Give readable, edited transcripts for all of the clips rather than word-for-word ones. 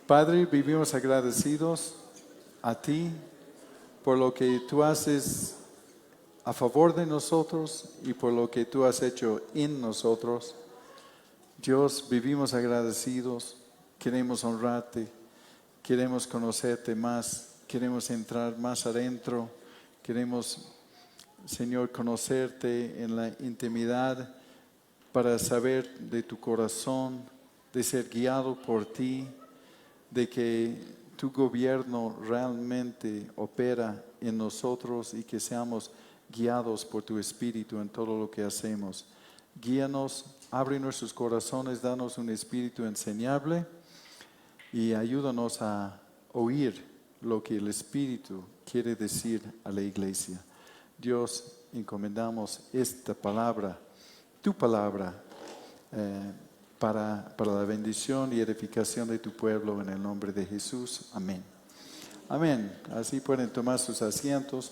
Padre, vivimos agradecidos a ti por lo que tú haces a favor de nosotros y por lo que tú has hecho en nosotros. Dios, vivimos agradecidos, queremos honrarte, queremos conocerte más, queremos entrar más adentro, queremos, Señor, conocerte en la intimidad para saber de tu corazón, de ser guiado por ti, de que tu gobierno realmente opera en nosotros y que seamos guiados por tu Espíritu en todo lo que hacemos. Guíanos, abre nuestros corazones, danos un espíritu enseñable y ayúdanos a oír lo que el Espíritu quiere decir a la iglesia. Dios, encomendamos esta palabra, tu palabra, para la bendición y edificación de tu pueblo en el nombre de Jesús. Amén. Amén. Así pueden tomar sus asientos.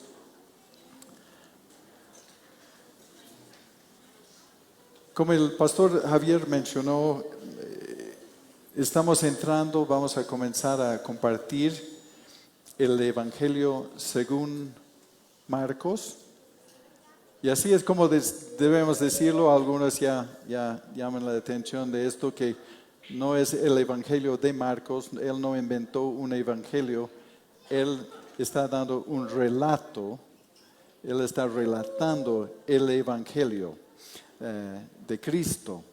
Como el pastor Javier mencionó, estamos entrando, vamos a comenzar a compartir el Evangelio según Marcos. Y así es como debemos decirlo. Algunos ya llaman la atención de esto, que no es el Evangelio de Marcos. Él no inventó un evangelio. Él está dando un relato. Él está relatando el Evangelio de Cristo.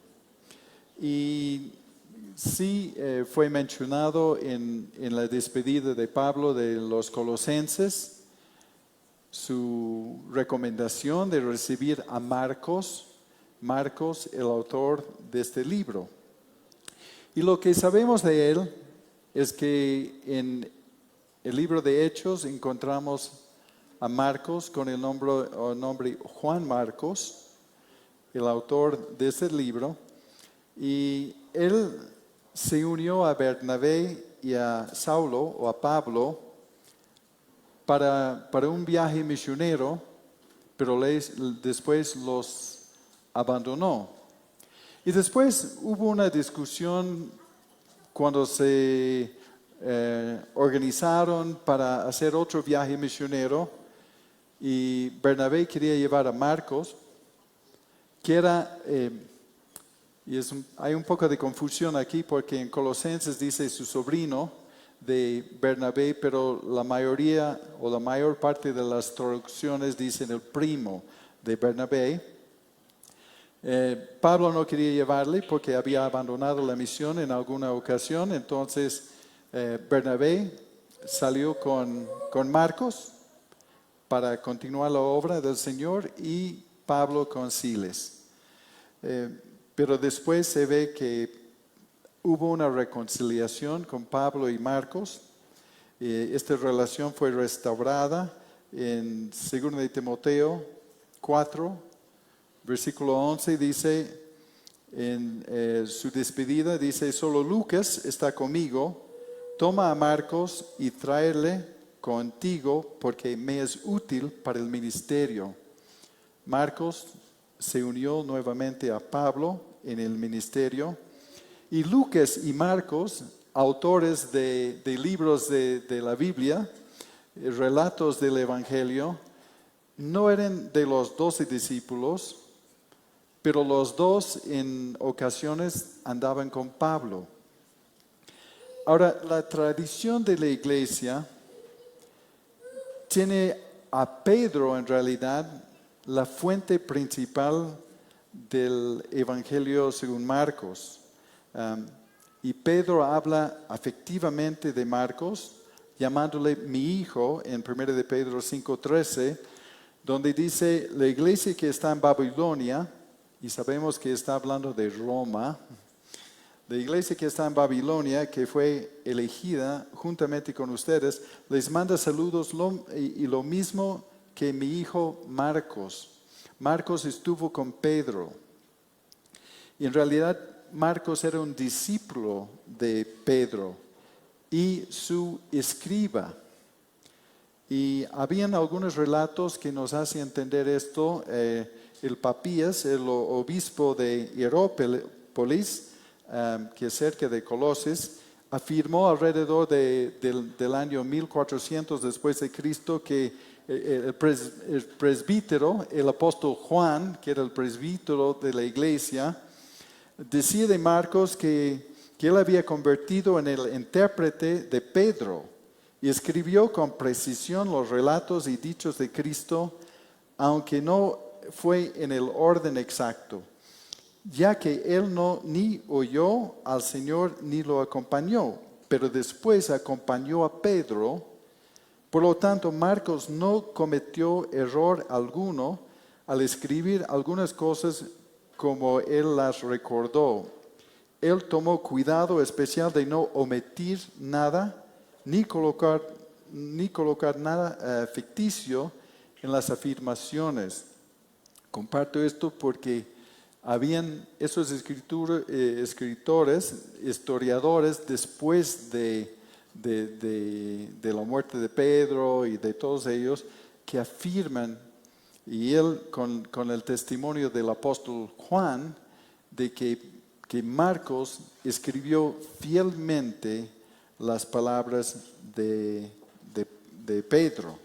Y sí fue mencionado en la despedida de Pablo de los Colosenses, su recomendación de recibir a Marcos, el autor de este libro. Y lo que sabemos de él es que en el libro de Hechos encontramos a Marcos con el nombre Juan Marcos, el autor de este libro, y él se unió a Bernabé y a Saulo o a Pablo para un viaje misionero, pero después los abandonó. Y después hubo una discusión cuando se organizaron para hacer otro viaje misionero, y Bernabé quería llevar a Marcos, que era, hay un poco de confusión aquí porque en Colosenses dice su sobrino de Bernabé, pero la mayoría o la mayor parte de las traducciones dicen el primo de Bernabé. Pablo no quería llevarle porque había abandonado la misión en alguna ocasión. Entonces Bernabé salió con Marcos para continuar la obra del Señor, y Pablo con Silas. Pero después se ve que hubo una reconciliación con Pablo y Marcos. Esta relación fue restaurada en 2 de Timoteo 4, versículo 11. Dice, en su despedida, dice: solo Lucas está conmigo, toma a Marcos y tráele contigo porque me es útil para el ministerio. Marcos se unió nuevamente a Pablo en el ministerio. Y Lucas y Marcos, autores de libros de la Biblia, relatos del Evangelio, no eran de los 12 discípulos, pero los dos en ocasiones andaban con Pablo. Ahora, la tradición de la iglesia tiene a Pedro en realidad la fuente principal del Evangelio según Marcos. Y Pedro habla afectivamente de Marcos, llamándole mi hijo en 1 de Pedro 5:13, donde dice: la iglesia que está en Babilonia, y sabemos que está hablando de Roma, la iglesia que está en Babilonia, que fue elegida juntamente con ustedes, les manda saludos y lo mismo que mi hijo Marcos. Marcos estuvo con Pedro. Y en realidad Marcos era un discípulo de Pedro y su escriba. Y habían algunos relatos que nos hacen entender esto. El Papías, el obispo de Hierópolis, que es cerca de Colosas, afirmó alrededor del año 1400 después de Cristo que el presbítero, el apóstol Juan, que era el presbítero de la iglesia, decía de Marcos que él había convertido en el intérprete de Pedro y escribió con precisión los relatos y dichos de Cristo, aunque no fue en el orden exacto, ya que él no ni oyó al Señor ni lo acompañó, pero después acompañó a Pedro. Por lo tanto, Marcos no cometió error alguno al escribir algunas cosas como él las recordó. Él tomó cuidado especial de no omitir nada, ni colocar nada ficticio en las afirmaciones. Comparto esto porque habían esos escritores, historiadores, después de la muerte de Pedro y de todos ellos, que afirman, y él con el testimonio del apóstol Juan, de que Marcos escribió fielmente las palabras de Pedro.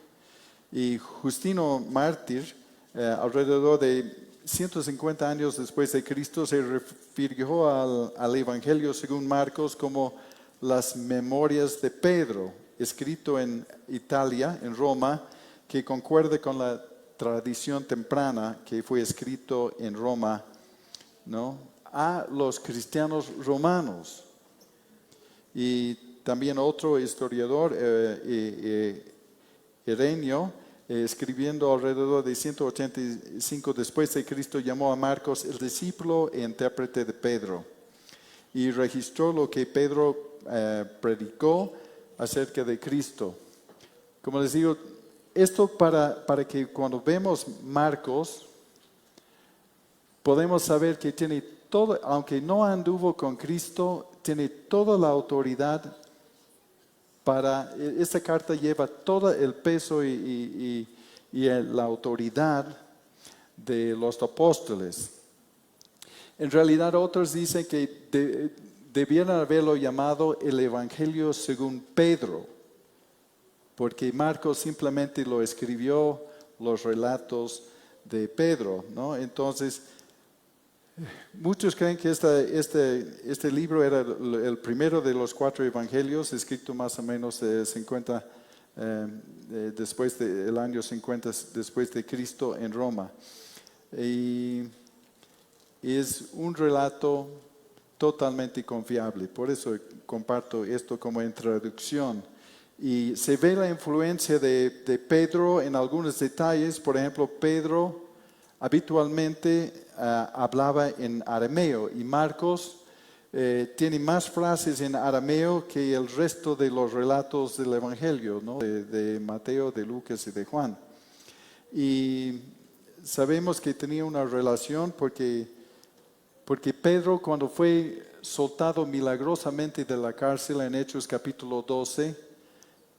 Y Justino Mártir, alrededor de 150 años después de Cristo, se refirió al Evangelio según Marcos como las memorias de Pedro, escrito en Italia, en Roma, que concuerda con la tradición temprana que fue escrito en Roma, ¿no?, a los cristianos romanos. Y también otro historiador, Ireneo, escribiendo alrededor de 185 después de Cristo, llamó a Marcos el discípulo e intérprete de Pedro y registró lo que Pedro predicó acerca de Cristo. Como les digo, esto para que cuando vemos Marcos podemos saber que tiene todo, aunque no anduvo con Cristo, tiene toda la autoridad para, esta carta lleva todo el peso y la autoridad de los apóstoles. En realidad otros dicen que debieran haberlo llamado el Evangelio según Pedro, porque Marcos simplemente lo escribió los relatos de Pedro, ¿no? Entonces, muchos creen que este libro era el primero de los 4 evangelios, escrito más o menos de 50, después del año 50 después de Cristo en Roma. Y es un relato totalmente confiable, por eso comparto esto como introducción. Y se ve la influencia de Pedro en algunos detalles. Por ejemplo, Pedro habitualmente hablaba en arameo y Marcos tiene más frases en arameo que el resto de los relatos del Evangelio, ¿no?, de Mateo, de Lucas y de Juan. Y sabemos que tenía una relación porque Pedro, cuando fue soltado milagrosamente de la cárcel en Hechos capítulo 12,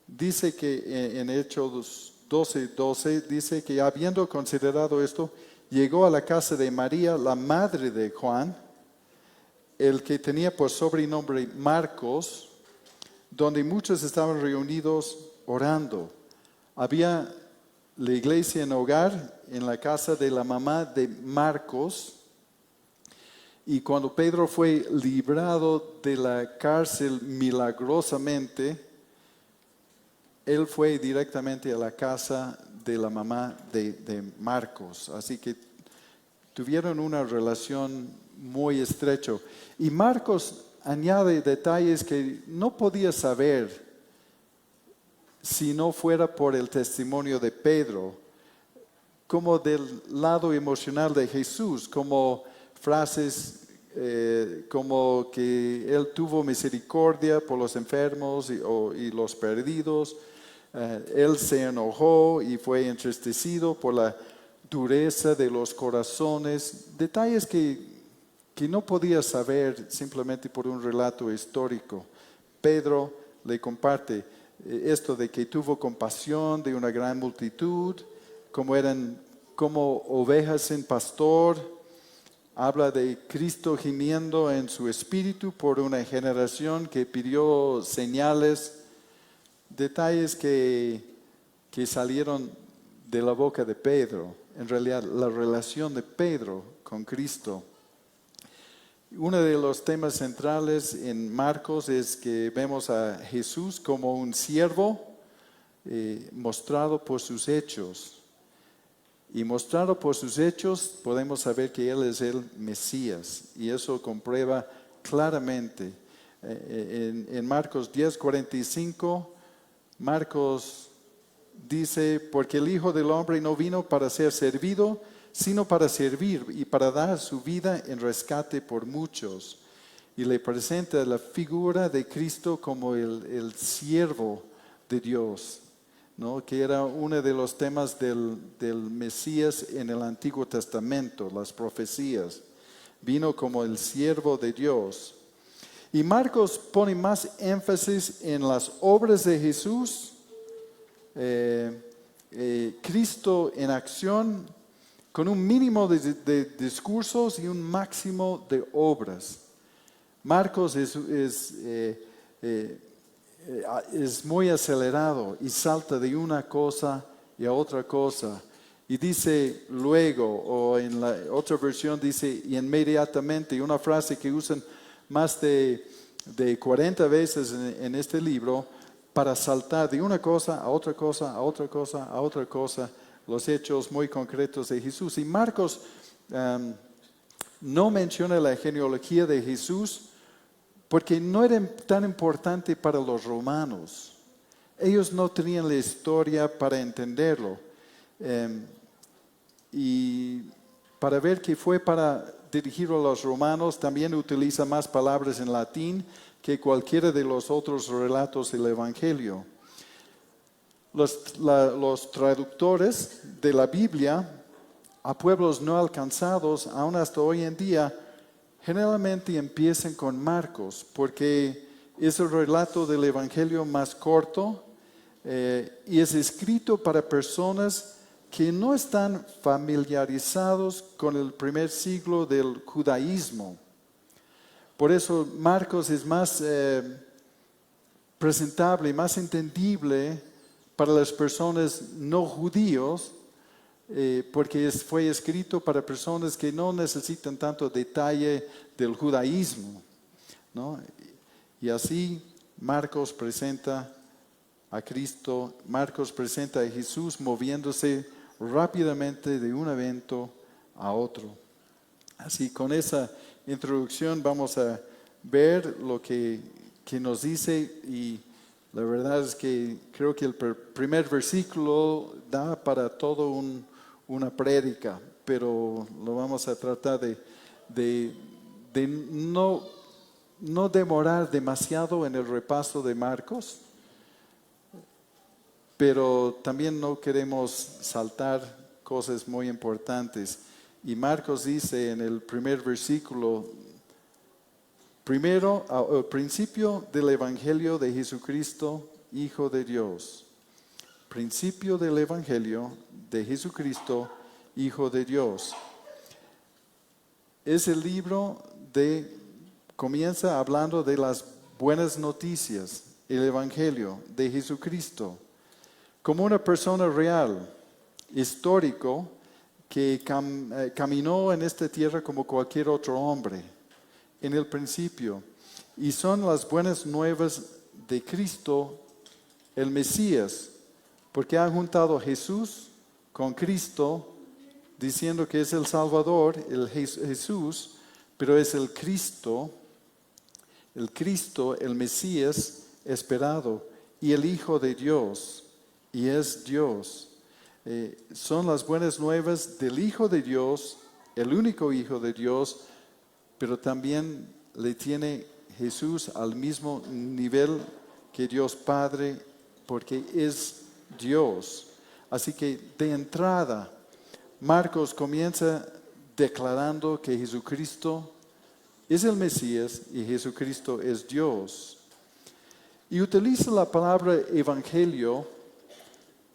dice que en Hechos 12, dice que habiendo considerado esto, llegó a la casa de María, la madre de Juan, el que tenía por sobrenombre Marcos, donde muchos estaban reunidos orando. Había la iglesia en hogar en la casa de la mamá de Marcos. Y cuando Pedro fue librado de la cárcel milagrosamente, él fue directamente a la casa de la mamá de Marcos. Así que tuvieron una relación muy estrecha. Y Marcos añade detalles que no podía saber si no fuera por el testimonio de Pedro, como del lado emocional de Jesús, como frases como que Él tuvo misericordia por los enfermos y los perdidos. Él se enojó y fue entristecido por la dureza de los corazones. Detalles que no podía saber simplemente por un relato histórico. Pedro le comparte esto de que tuvo compasión de una gran multitud, como eran como ovejas sin pastor, habla de Cristo gimiendo en su espíritu por una generación que pidió señales, detalles que salieron de la boca de Pedro, en realidad la relación de Pedro con Cristo. Uno de los temas centrales en Marcos es que vemos a Jesús como un siervo mostrado por sus hechos. Y mostrado por sus hechos podemos saber que Él es el Mesías. Y eso comprueba claramente. En Marcos 10:45, Marcos dice, porque el Hijo del Hombre no vino para ser servido, sino para servir y para dar su vida en rescate por muchos. Y le presenta la figura de Cristo como el siervo de Dios, ¿no? Que era uno de los temas del Mesías en el Antiguo Testamento, las profecías. Vino como el siervo de Dios. Y Marcos pone más énfasis en las obras de Jesús, Cristo en acción, con un mínimo de discursos y un máximo de obras. Marcos es muy acelerado y salta de una cosa y a otra cosa. Y dice luego, o en la otra versión dice inmediatamente, y una frase que usan más de 40 veces en este libro, para saltar de una cosa a otra cosa, a otra cosa, a otra cosa, los hechos muy concretos de Jesús. Y Marcos no menciona la genealogía de Jesús porque no era tan importante para los romanos. Ellos no tenían la historia para entenderlo. Y para ver que fue para dirigirlo a los romanos, también utiliza más palabras en latín que cualquiera de los otros relatos del Evangelio. Los traductores de la Biblia a pueblos no alcanzados, aún hasta hoy en día, generalmente empiezan con Marcos, porque es el relato del Evangelio más corto y es escrito para personas que no están familiarizados con el primer siglo del judaísmo. Por eso Marcos es más presentable, más entendible para las personas no judíos, porque fue escrito para personas que no necesitan tanto detalle del judaísmo, ¿no? Y así Marcos presenta a Cristo, Marcos presenta a Jesús moviéndose rápidamente de un evento a otro. Así, con esa introducción vamos a ver lo que nos dice, y la verdad es que creo que el primer versículo da para todo una prédica, pero lo vamos a tratar de no demorar demasiado en el repaso de Marcos, pero también no queremos saltar cosas muy importantes. Y Marcos dice en el primer versículo, primero, al principio del Evangelio de Jesucristo, Hijo de Dios. Principio del Evangelio de Jesucristo, Hijo de Dios. Es el libro comienza hablando de las buenas noticias, el Evangelio de Jesucristo, como una persona real, histórico, que caminó en esta tierra como cualquier otro hombre, en el principio. Y son las buenas nuevas de Cristo, el Mesías, porque han juntado a Jesús con Cristo, diciendo que es el Salvador, el Jesús, pero es el Cristo, el Mesías esperado, y el Hijo de Dios, y es Dios. Son las buenas nuevas del Hijo de Dios, el único Hijo de Dios, pero también le tiene Jesús al mismo nivel que Dios Padre, porque es Dios. Así que de entrada, Marcos comienza declarando que Jesucristo es el Mesías y Jesucristo es Dios. Y utiliza la palabra evangelio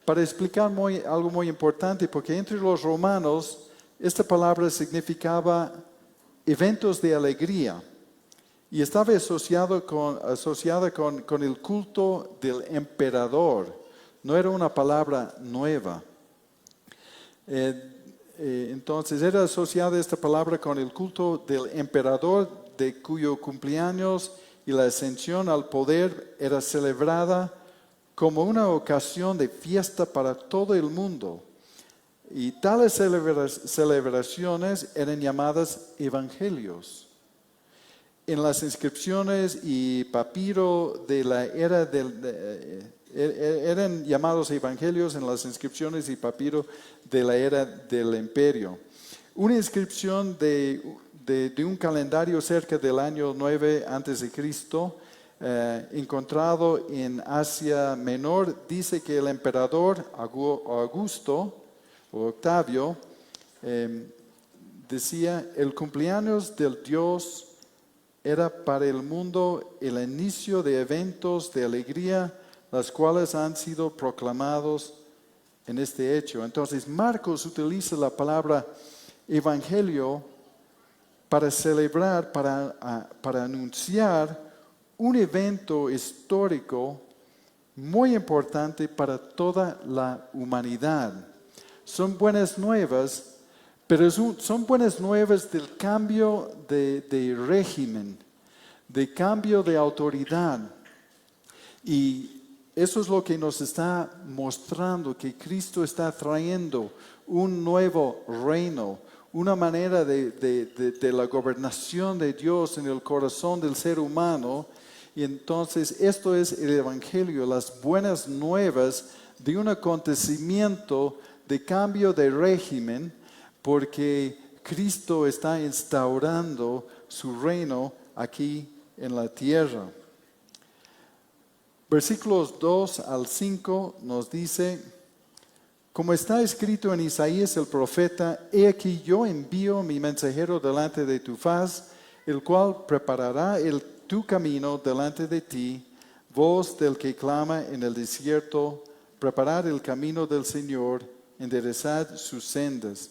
para explicar algo muy importante, porque entre los romanos esta palabra significaba eventos de alegría. Y estaba asociada con el culto del emperador. No era una palabra nueva. Entonces era asociada esta palabra con el culto del emperador, de cuyo cumpleaños y la ascensión al poder era celebrada como una ocasión de fiesta para todo el mundo. Y tales celebraciones eran llamadas evangelios. En las inscripciones y papiro de la era eran llamados evangelios en las inscripciones y papiro de la era del imperio. Una inscripción de un calendario cerca del año 9 a.C., encontrado en Asia Menor, dice que el emperador Augusto o Octavio decía: el cumpleaños del Dios era para el mundo el inicio de eventos de alegría, las cuales han sido proclamados en este hecho. Entonces Marcos utiliza la palabra evangelio para celebrar, para anunciar un evento histórico muy importante para toda la humanidad. Son buenas nuevas, pero son buenas nuevas del cambio de régimen, de cambio de autoridad. Y eso es lo que nos está mostrando, que Cristo está trayendo un nuevo reino, una manera de la gobernación de Dios en el corazón del ser humano. Y entonces esto es el Evangelio, las buenas nuevas de un acontecimiento de cambio de régimen, porque Cristo está instaurando su reino aquí en la tierra. Versículos 2 al 5 nos dice: como está escrito en Isaías el profeta, he aquí yo envío mi mensajero delante de tu faz, el cual preparará tu camino delante de ti, voz del que clama en el desierto, preparad el camino del Señor, enderezad sus sendas.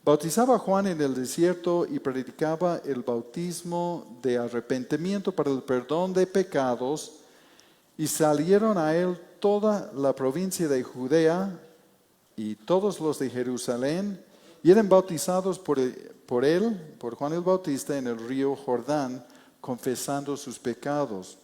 Bautizaba Juan en el desierto y predicaba el bautismo de arrepentimiento para el perdón de pecados, y salieron a él toda la provincia de Judea y todos los de Jerusalén, y eran bautizados por Juan el Bautista, en el río Jordán, confesando sus pecados.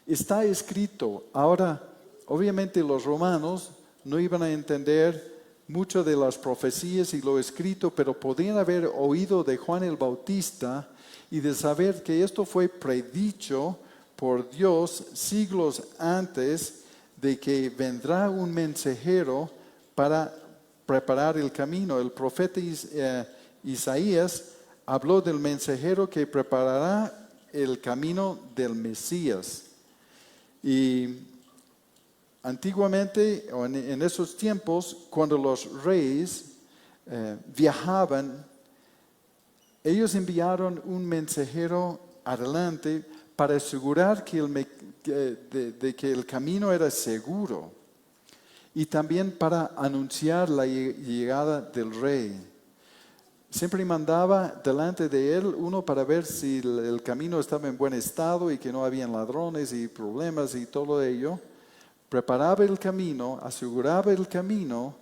Está escrito. Ahora, obviamente los romanos no iban a entender mucho de las profecías y lo escrito, pero podían haber oído de Juan el Bautista y de saber que esto fue predicho por Dios siglos antes, de que vendrá un mensajero para preparar el camino. El profeta Isaías habló del mensajero que preparará el camino del Mesías. Y antiguamente, o en esos tiempos, cuando los reyes viajaban, ellos enviaron un mensajero adelante para asegurar que el camino era seguro, y también para anunciar la llegada del rey. Siempre mandaba delante de él uno para ver si el camino estaba en buen estado y que no habían ladrones y problemas y todo ello. Preparaba el camino, aseguraba el camino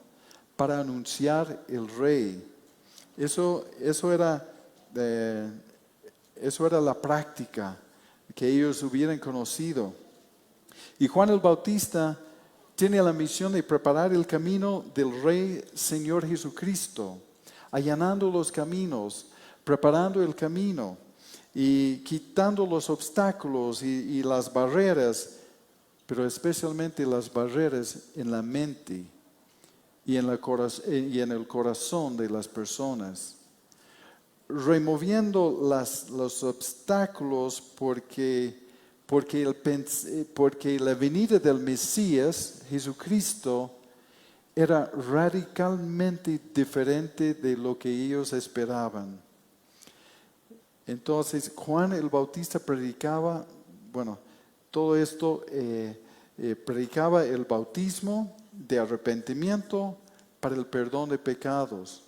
para anunciar el rey. Eso era la práctica que ellos hubieran conocido. Y Juan el Bautista tiene la misión de preparar el camino del Rey Señor Jesucristo, allanando los caminos, preparando el camino y quitando los obstáculos y las barreras, pero especialmente las barreras en la mente y en el corazón de las personas, removiendo los obstáculos porque la venida del Mesías, Jesucristo, era radicalmente diferente de lo que ellos esperaban. Entonces Juan el Bautista predicaba, todo esto, predicaba el bautismo de arrepentimiento para el perdón de pecados,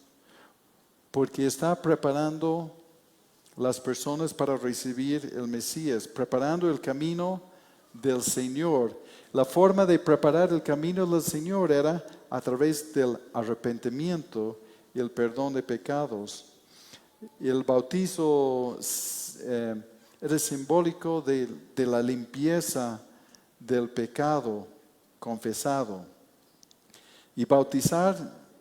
porque está preparando las personas para recibir el Mesías, preparando el camino del Señor. La forma de preparar el camino del Señor era a través del arrepentimiento y el perdón de pecados. El bautizo era simbólico de la limpieza del pecado confesado. Y bautizar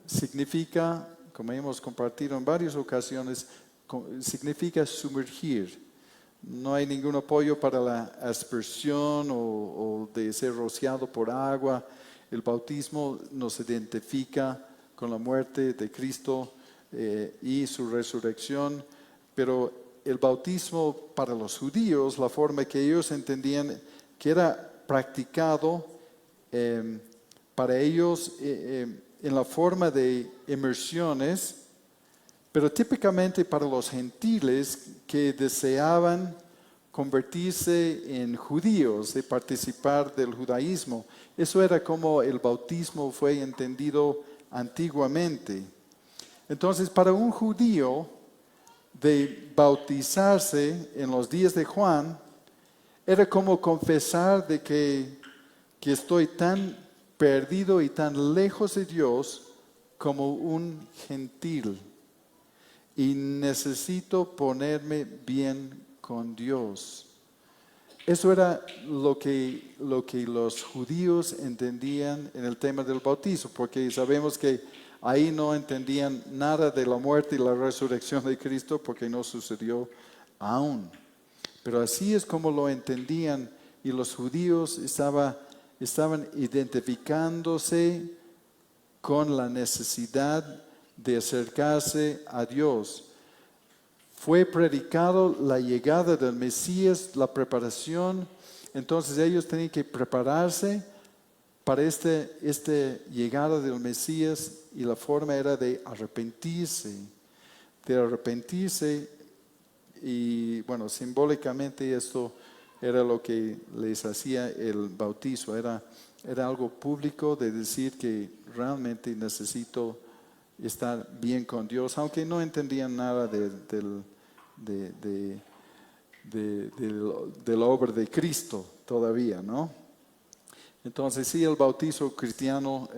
significa, como hemos compartido en varias ocasiones, significa sumergir. No hay ningún apoyo para la aspersión o de ser rociado por agua. El bautismo nos identifica con la muerte de Cristo y su resurrección, pero el bautismo para los judíos, la forma que ellos entendían que era practicado para ellos en la forma de inmersiones, pero típicamente para los gentiles que deseaban convertirse en judíos, de participar del judaísmo. Eso era como el bautismo fue entendido antiguamente. Entonces, para un judío, de bautizarse en los días de Juan, era como confesar de que estoy tan perdido y tan lejos de Dios como un gentil. Y necesito ponerme bien con Dios. Eso era lo que los judíos entendían en el tema del bautizo, porque sabemos que ahí no entendían nada de la muerte y la resurrección de Cristo, porque no sucedió aún. Pero así es como lo entendían, y los judíos estaban identificándose con la necesidad de acercarse a Dios. Fue predicado la llegada del Mesías, la preparación. Entonces ellos tenían que prepararse para esta llegada del Mesías, y la forma era de arrepentirse. Y bueno, simbólicamente esto era lo que les hacía el bautizo. Era algo público de decir que realmente necesito estar bien con Dios, aunque no entendían nada de la obra de Cristo todavía, ¿no? Entonces sí, el bautismo cristiano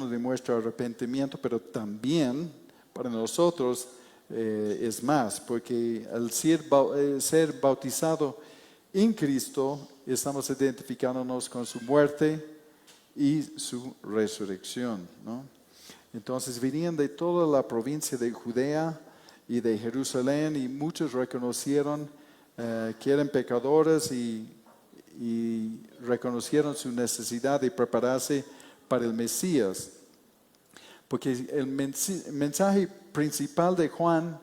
demuestra arrepentimiento, pero también para nosotros es más, porque al ser bautizado en Cristo, estamos identificándonos con su muerte y su resurrección, ¿no? Entonces venían de toda la provincia de Judea y de Jerusalén, y muchos reconocieron que eran pecadores y reconocieron su necesidad de prepararse para el Mesías. Porque el mensaje principal de Juan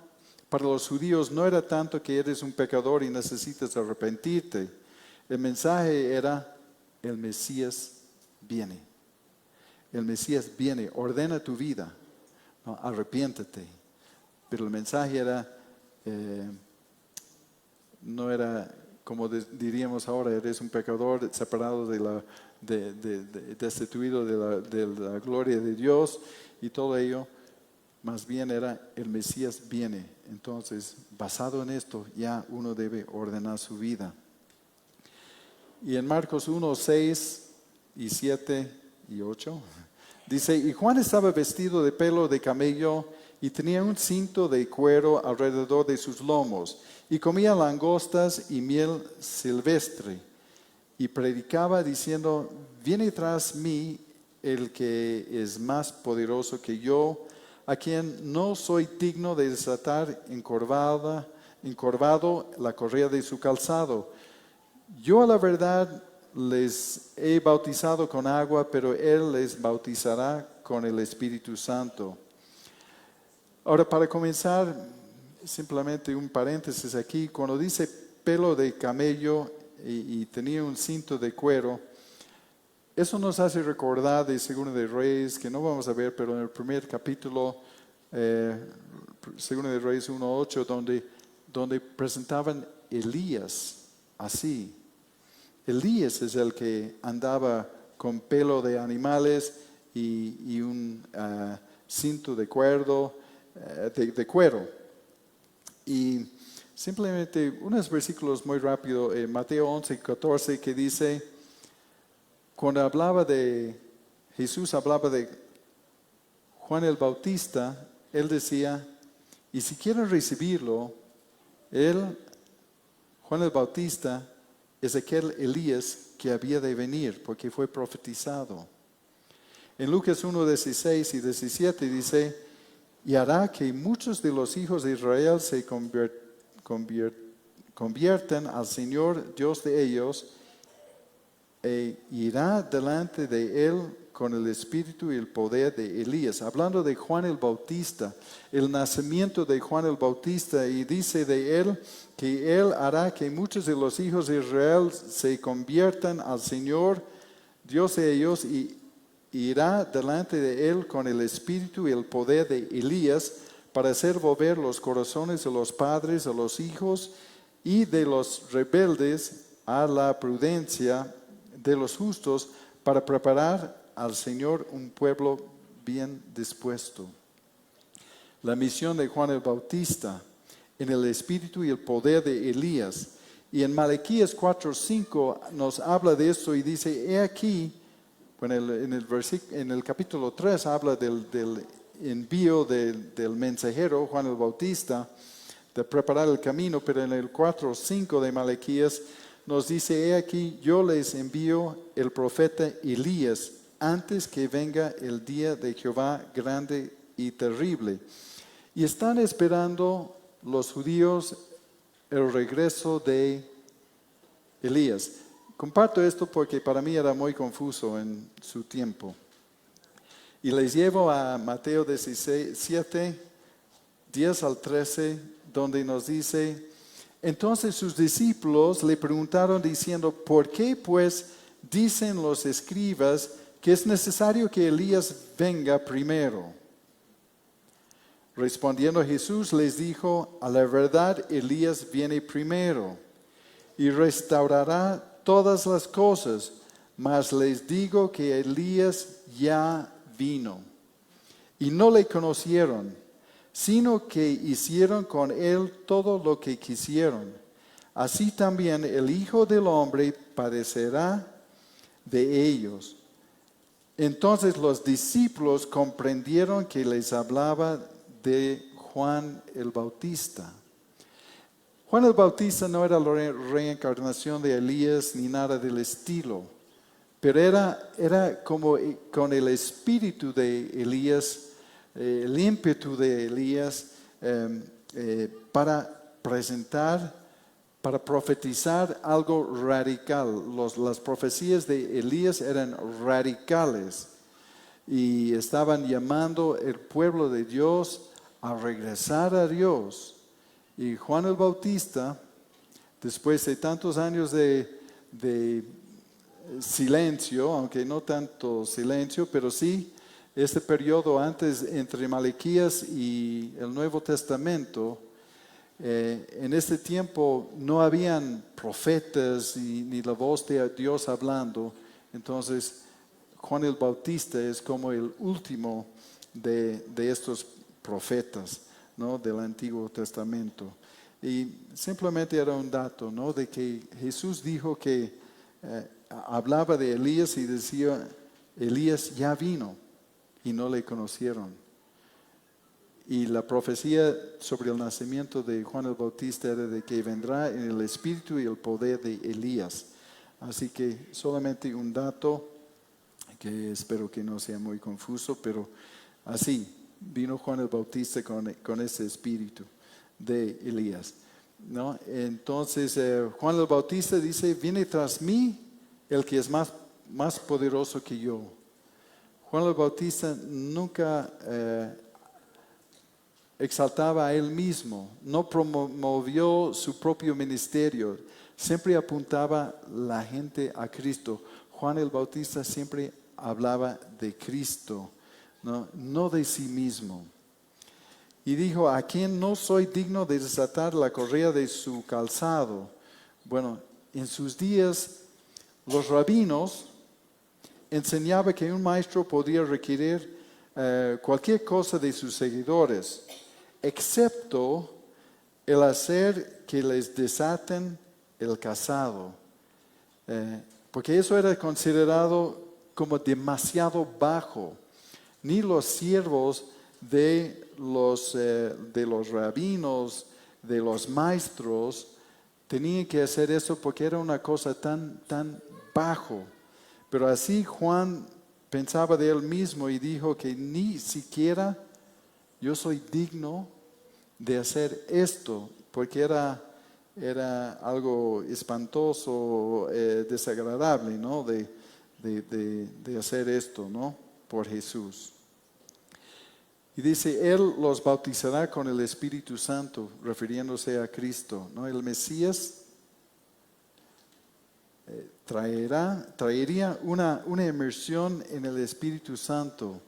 para los judíos no era tanto que eres un pecador y necesitas arrepentirte. El mensaje era: el Mesías viene. El Mesías viene, ordena tu vida, ¿no? Arrepiéntete. Pero el mensaje era, no era como diríamos ahora, eres un pecador separado destituido de la gloria de Dios y todo ello. Más bien era: el Mesías viene. Entonces, basado en esto, ya uno debe ordenar su vida. Y en Marcos 1, 6 y 7 y 8, dice: y Juan estaba vestido de pelo de camello y tenía un cinto de cuero alrededor de sus lomos, y comía langostas y miel silvestre, y predicaba diciendo: viene tras mí el que es más poderoso que yo, a quien no soy digno de desatar encorvado la correa de su calzado. Yo a la verdad les he bautizado con agua, pero Él les bautizará con el Espíritu Santo. Ahora, para comenzar, simplemente un paréntesis aquí. Cuando dice pelo de camello y tenía un cinto de cuero, eso nos hace recordar de Segunda de Reyes, que no vamos a ver, pero en el primer capítulo, Segunda de Reyes 1:8, donde presentaban Elías así. Elías es el que andaba con pelo de animales y un cinto de cuero. Y simplemente unos versículos muy rápido, Mateo 11:14, que dice, cuando Jesús hablaba de Juan el Bautista, él decía, y si quieren recibirlo, Juan el Bautista, es aquel Elías que había de venir, porque fue profetizado. En Lucas 1:16 y 17 dice, y hará que muchos de los hijos de Israel se conviertan al Señor Dios de ellos, e irá delante de él con el espíritu y el poder de Elías. Hablando de Juan el Bautista, el nacimiento de Juan el Bautista, y dice de él que él hará que muchos de los hijos de Israel se conviertan al Señor Dios de ellos, y irá delante de él con el espíritu y el poder de Elías, para hacer volver los corazones de los padres a los hijos y de los rebeldes a la prudencia de los justos, para preparar al Señor un pueblo bien dispuesto. La misión de Juan el Bautista en el espíritu y el poder de Elías. Y en Malaquías 4:5 nos habla de esto y dice, he aquí, bueno, en el capítulo 3 habla del envío del mensajero Juan el Bautista, de preparar el camino, pero en el 4:5 de Malaquías nos dice, he aquí, yo les envío el profeta Elías antes que venga el día de Jehová grande y terrible. Y están esperando los judíos el regreso de Elías. Comparto esto porque para mí era muy confuso en su tiempo. Y les llevo a Mateo 17, 10 al 13, donde nos dice, entonces sus discípulos le preguntaron diciendo, ¿por qué pues dicen los escribas que es necesario que Elías venga primero? Respondiendo Jesús les dijo, a la verdad Elías viene primero y restaurará todas las cosas, mas les digo que Elías ya vino y no le conocieron, sino que hicieron con él todo lo que quisieron. Así también el Hijo del Hombre padecerá de ellos. Entonces los discípulos comprendieron que les hablaba de Juan el Bautista. Juan el Bautista no era la reencarnación de Elías ni nada del estilo, pero era como con el espíritu de Elías, el ímpetu de Elías, para presentar, para profetizar algo radical. Las profecías de Elías eran radicales y estaban llamando al pueblo de Dios a regresar a Dios. Y Juan el Bautista, después de tantos años de silencio, aunque no tanto silencio, pero sí este periodo antes entre Malaquías y el Nuevo Testamento, en este tiempo no habían profetas ni la voz de Dios hablando. Entonces Juan el Bautista es como el último de estos profetas, ¿no?, del Antiguo Testamento. Y simplemente era un dato, ¿no?, de que Jesús dijo que hablaba de Elías y decía, Elías ya vino y no le conocieron. Y la profecía sobre el nacimiento de Juan el Bautista era de que vendrá en el espíritu y el poder de Elías. Así que solamente un dato que espero que no sea muy confuso, pero así vino Juan el Bautista con ese espíritu de Elías, ¿no? Entonces Juan el Bautista dice, viene tras mí el que es más poderoso que yo. Juan el Bautista nunca exaltaba a él mismo, no promovió su propio ministerio, siempre apuntaba la gente a Cristo. Juan el Bautista siempre hablaba de Cristo, no de sí mismo. Y dijo, a quien no soy digno de desatar la correa de su calzado. Bueno, en sus días los rabinos enseñaban que un maestro podía requerir cualquier cosa de sus seguidores, excepto el hacer que les desaten el cazado, porque eso era considerado como demasiado bajo. Ni los siervos de los rabinos, de los maestros, tenían que hacer eso porque era una cosa tan bajo. Pero así Juan pensaba de él mismo y dijo que ni siquiera yo soy digno de hacer esto, porque era algo espantoso, desagradable, ¿no? De hacer esto, ¿no? Por Jesús. Y dice, Él los bautizará con el Espíritu Santo, refiriéndose a Cristo, ¿no? El Mesías traería una inmersión en el Espíritu Santo.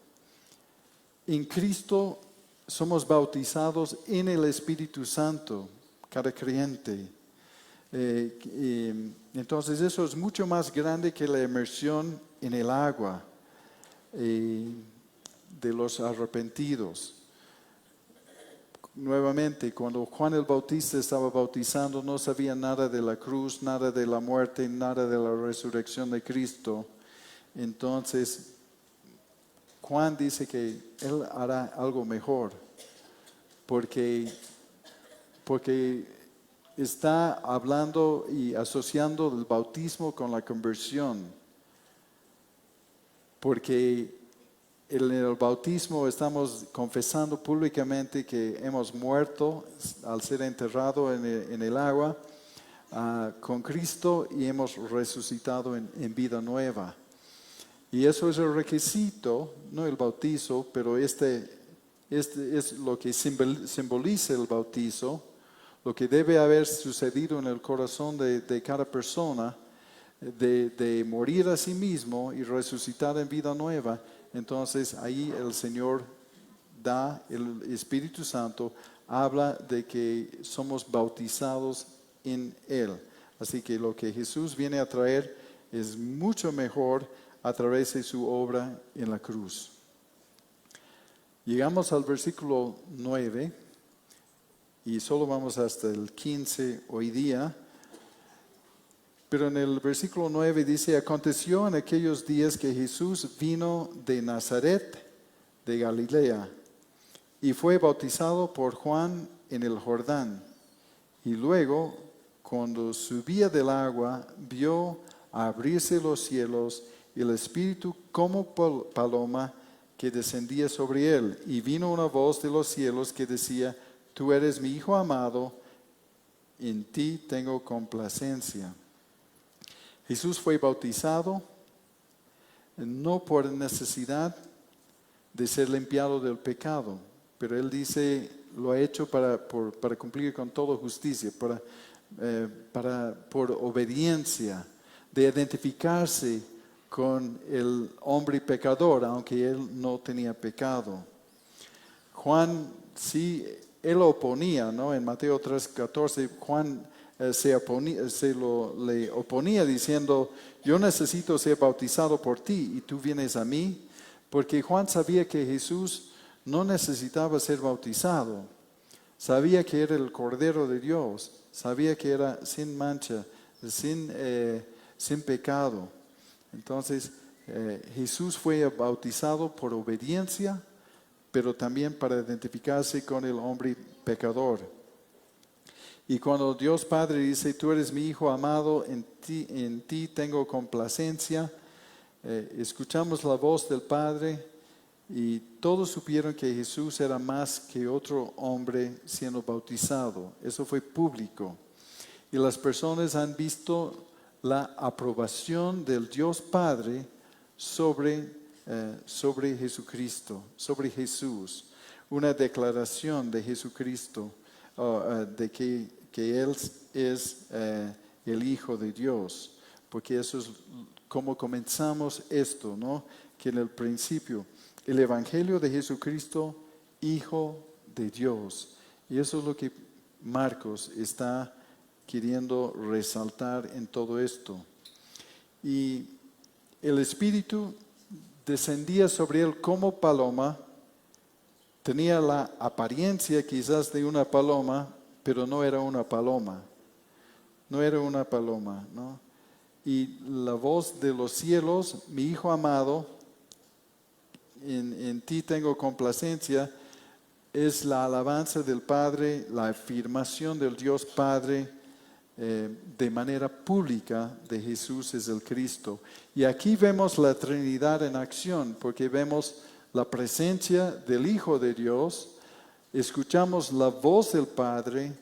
En Cristo somos bautizados en el Espíritu Santo, cada creyente. Entonces eso es mucho más grande que la inmersión en el agua de los arrepentidos. Nuevamente, cuando Juan el Bautista estaba bautizando, no sabía nada de la cruz, nada de la muerte, nada de la resurrección de Cristo. Entonces, Juan dice que Él hará algo mejor, porque está hablando y asociando el bautismo con la conversión. Porque en el bautismo estamos confesando públicamente que hemos muerto al ser enterrado en el agua con Cristo y hemos resucitado en vida nueva. Y eso es el requisito, no el bautizo, pero este es lo que simboliza el bautizo, lo que debe haber sucedido en el corazón de cada persona, de morir a sí mismo y resucitar en vida nueva. Entonces ahí el Señor da el Espíritu Santo, habla de que somos bautizados en Él. Así que lo que Jesús viene a traer es mucho mejor a través de su obra en la cruz. Llegamos al versículo 9 y solo vamos hasta el 15 hoy día. Pero en el versículo 9 dice, aconteció en aquellos días que Jesús vino de Nazaret, de Galilea, y fue bautizado por Juan en el Jordán. Y luego, cuando subía del agua, vio abrirse los cielos y el Espíritu como paloma que descendía sobre él. Y vino una voz de los cielos que decía, tú eres mi Hijo amado, en ti tengo complacencia. Jesús fue bautizado no por necesidad de ser limpiado del pecado, pero Él dice, lo ha hecho para cumplir con toda justicia, por obediencia, de identificarse con el hombre pecador, aunque Él no tenía pecado. Juan, sí, Él lo oponía, ¿no? En Mateo 3:14, Juan le oponía diciendo, yo necesito ser bautizado por ti y tú vienes a mí, porque Juan sabía que Jesús no necesitaba ser bautizado, sabía que era el Cordero de Dios, sabía que era sin mancha, sin pecado. Entonces Jesús fue bautizado por obediencia, pero también para identificarse con el hombre pecador. Y cuando Dios Padre dice, tú eres mi Hijo amado, en ti tengo complacencia, escuchamos la voz del Padre y todos supieron que Jesús era más que otro hombre siendo bautizado. Eso fue público. Y las personas han visto la aprobación del Dios Padre sobre Jesucristo, sobre Jesús. Una declaración de Jesucristo. De que Él es el Hijo de Dios, porque eso es como comenzamos esto, ¿no? Que en el principio, el Evangelio de Jesucristo, Hijo de Dios. Y eso es lo que Marcos está queriendo resaltar en todo esto. Y el Espíritu descendía sobre él como paloma. Tenía la apariencia quizás de una paloma, pero no era una paloma. No era una paloma, ¿no? Y la voz de los cielos, mi Hijo amado, en ti tengo complacencia, es la alabanza del Padre, la afirmación del Dios Padre de manera pública de Jesús es el Cristo. Y aquí vemos la Trinidad en acción, porque vemos la presencia del Hijo de Dios, escuchamos la voz del Padre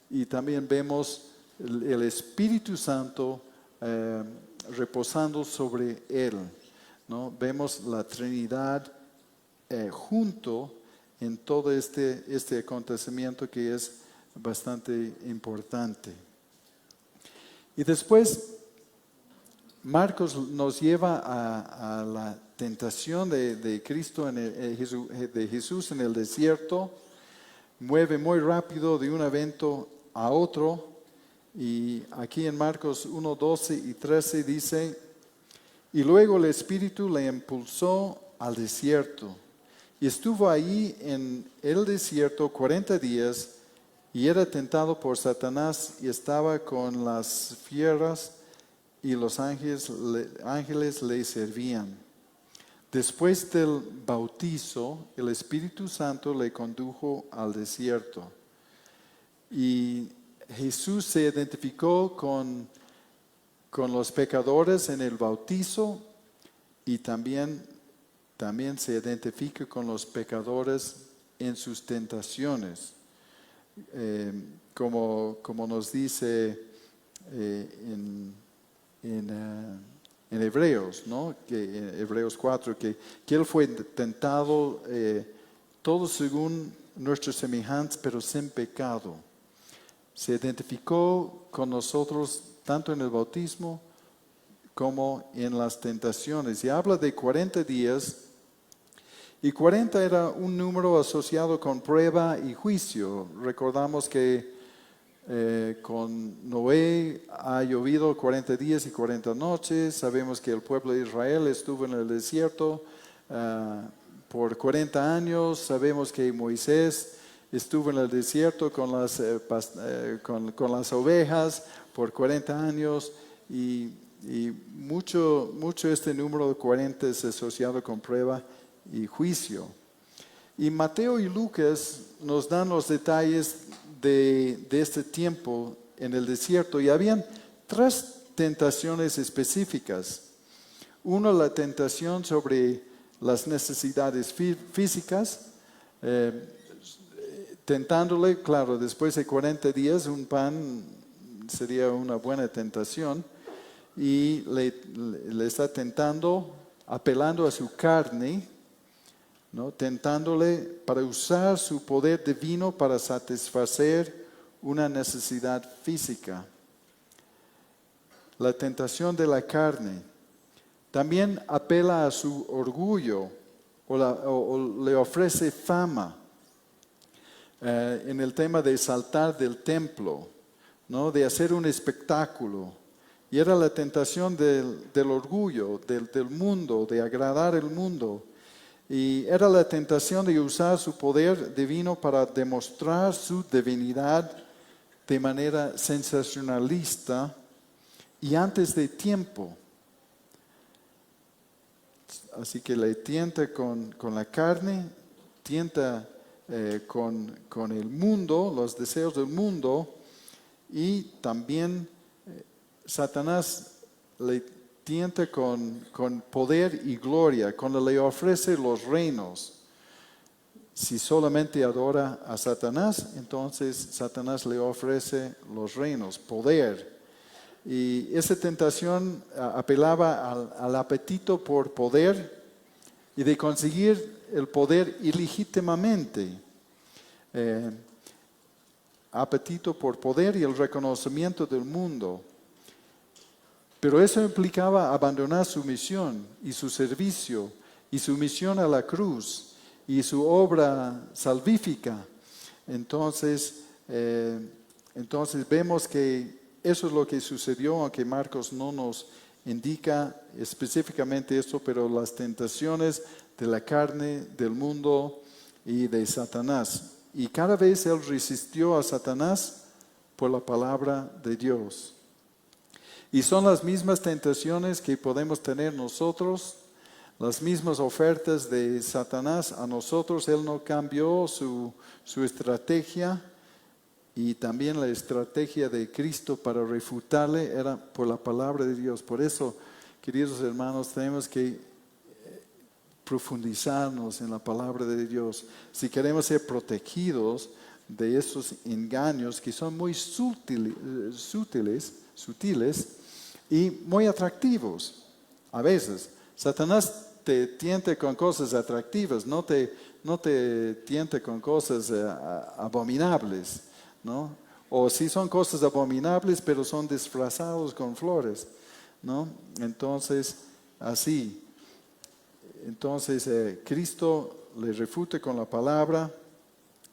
y también vemos el Espíritu Santo reposando sobre Él, ¿no? Vemos la Trinidad junto en todo este acontecimiento que es bastante importante. Y después Marcos nos lleva a la tentación de Cristo, de Jesús en el desierto. Mueve muy rápido de un evento a otro. Y aquí en Marcos 1, 12 y 13 dice, y luego el Espíritu le impulsó al desierto. Y estuvo ahí en el desierto 40 días y era tentado por Satanás y estaba con las fieras y los ángeles le servían. Después del bautizo, el Espíritu Santo le condujo al desierto. Y Jesús se identificó con los pecadores en el bautizo y también se identifica con los pecadores en sus tentaciones. Como nos dice en Hebreos, ¿no? En Hebreos 4, que Él fue tentado todo según nuestras semejanzas, pero sin pecado. Se identificó con nosotros tanto en el bautismo como en las tentaciones. Y habla de 40 días. Y 40 era un número asociado con prueba y juicio. Recordamos que con Noé ha llovido 40 días y 40 noches. Sabemos que el pueblo de Israel estuvo en el desierto por 40 años. Sabemos que Moisés estuvo en el desierto con las ovejas por 40 años. Y mucho este número de 40 es asociado con prueba y juicio. Y Mateo y Lucas nos dan los detalles de este tiempo en el desierto. Y habían 3 tentaciones específicas. Uno, la tentación sobre las necesidades físicas, tentándole, claro, después de 40 días un pan sería una buena tentación. Y le está tentando, apelando a su carne, ¿no? Tentándole para usar su poder divino para satisfacer una necesidad física. La tentación de la carne. También apela a su orgullo o le ofrece fama en el tema de saltar del templo, ¿no? De hacer un espectáculo. Y era la tentación del orgullo, del mundo, de agradar el mundo. Y era la tentación de usar su poder divino para demostrar su divinidad de manera sensacionalista y antes de tiempo. Así que le tienta con la carne, tienta con el mundo, los deseos del mundo, y también Satanás le tienta con poder y gloria, cuando le ofrece los reinos. Si solamente adora a Satanás, entonces Satanás le ofrece los reinos, poder. Y esa tentación apelaba al apetito por poder y de conseguir el poder ilegítimamente. Apetito por poder y el reconocimiento del mundo. Pero eso implicaba abandonar su misión y su servicio y su misión a la cruz y su obra salvífica. Entonces vemos que eso es lo que sucedió, aunque Marcos no nos indica específicamente esto, pero las tentaciones de la carne, del mundo y de Satanás. Y cada vez él resistió a Satanás por la palabra de Dios. Y son las mismas tentaciones que podemos tener nosotros, las mismas ofertas de Satanás a nosotros. Él no cambió su estrategia, y también la estrategia de Cristo para refutarle era por la palabra de Dios. Por eso, queridos hermanos, tenemos que profundizarnos en la palabra de Dios si queremos ser protegidos de esos engaños que son muy sutiles y muy atractivos. A veces, Satanás te tienta con cosas atractivas, no te tienta con cosas abominables, ¿no? O si son cosas abominables, pero son disfrazados con flores, ¿no? Entonces, así. Entonces, Cristo le refuta con la palabra.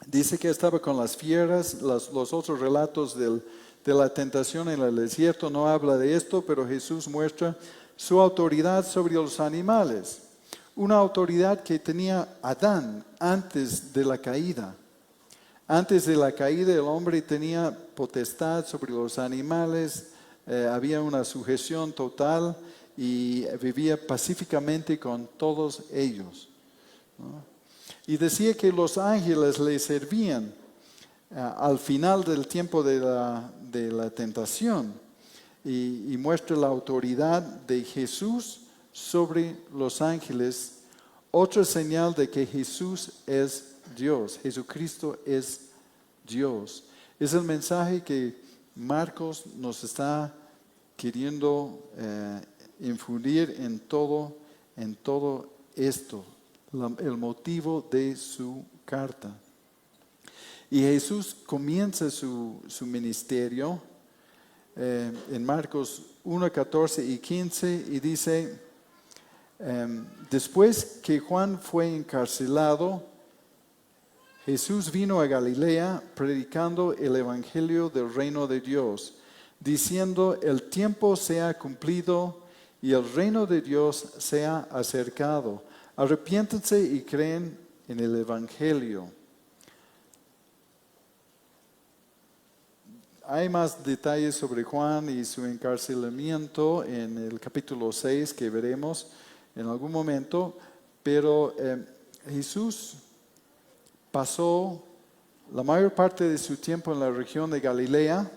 Dice que estaba con las fieras. Los otros relatos de la tentación en el desierto no habla de esto, pero Jesús muestra su autoridad sobre los animales. Una autoridad que tenía Adán antes de la caída. Antes de la caída el hombre tenía potestad sobre los animales, había una sujeción total y vivía pacíficamente con todos ellos, ¿no? Y decía que los ángeles le servían al final del tiempo de la tentación y muestra la autoridad de Jesús sobre los ángeles. Otra señal de que Jesús es Dios, Jesucristo es Dios. Es el mensaje que Marcos nos está queriendo infundir en todo esto, el motivo de su carta. Y Jesús comienza su ministerio en Marcos 1, 14 y 15 y dice, después que Juan fue encarcelado, Jesús vino a Galilea predicando el evangelio del reino de Dios, diciendo, el tiempo se ha cumplido y el reino de Dios se ha acercado. Arrepiéntanse y creen en el evangelio. Hay más detalles sobre Juan y su encarcelamiento en el capítulo 6 que veremos en algún momento, pero Jesús pasó la mayor parte de su tiempo en la región de Galilea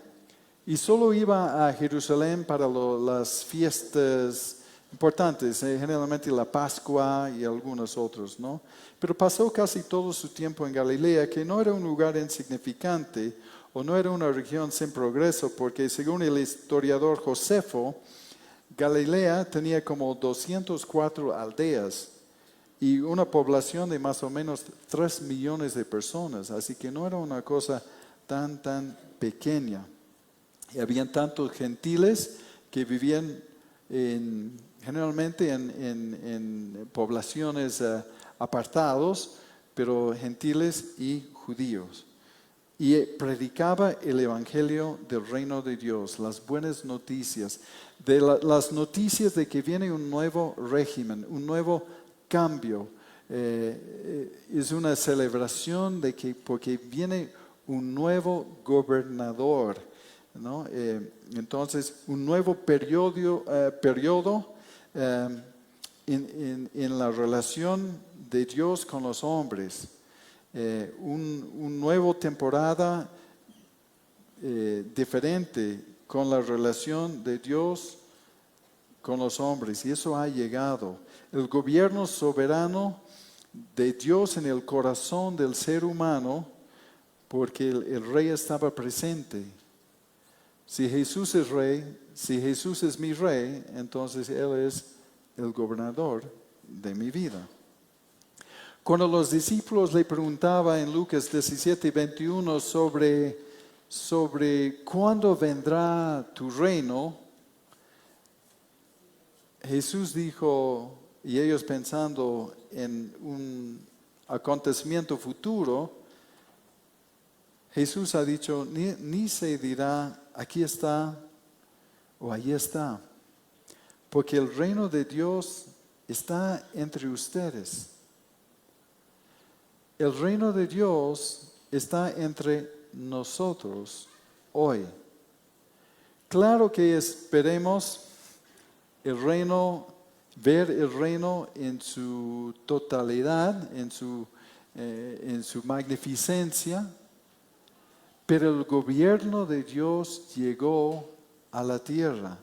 y solo iba a Jerusalén para las fiestas importantes, generalmente la Pascua y algunos otros, ¿no? Pero pasó casi todo su tiempo en Galilea, que no era un lugar insignificante o no era una región sin progreso, porque según el historiador Josefo, Galilea tenía como 204 aldeas y una población de más o menos 3 millones de personas, así que no era una cosa tan pequeña. Y habían tantos gentiles que vivían generalmente en poblaciones apartados, pero gentiles y judíos. Y predicaba el evangelio del reino de Dios, las buenas noticias, las noticias de que viene un nuevo régimen, un nuevo cambio. Es una celebración de que porque viene un nuevo gobernador, ¿no? Entonces, un nuevo periodo en la relación de Dios con los hombres. Un nuevo temporada diferente con la relación de Dios con los hombres, y eso ha llegado. El gobierno soberano de Dios en el corazón del ser humano, porque el rey estaba presente. Si Jesús es rey, si Jesús es mi rey, entonces Él es el gobernador de mi vida. Cuando los discípulos le preguntaban en Lucas 17 y 21 sobre cuándo vendrá tu reino, Jesús dijo, y ellos pensando en un acontecimiento futuro, Jesús ha dicho, ni se dirá, aquí está o allí está, porque el reino de Dios está entre ustedes. El reino de Dios está entre nosotros hoy. Claro que esperemos el reino, ver el reino en su totalidad, en su magnificencia, pero el gobierno de Dios llegó a la tierra.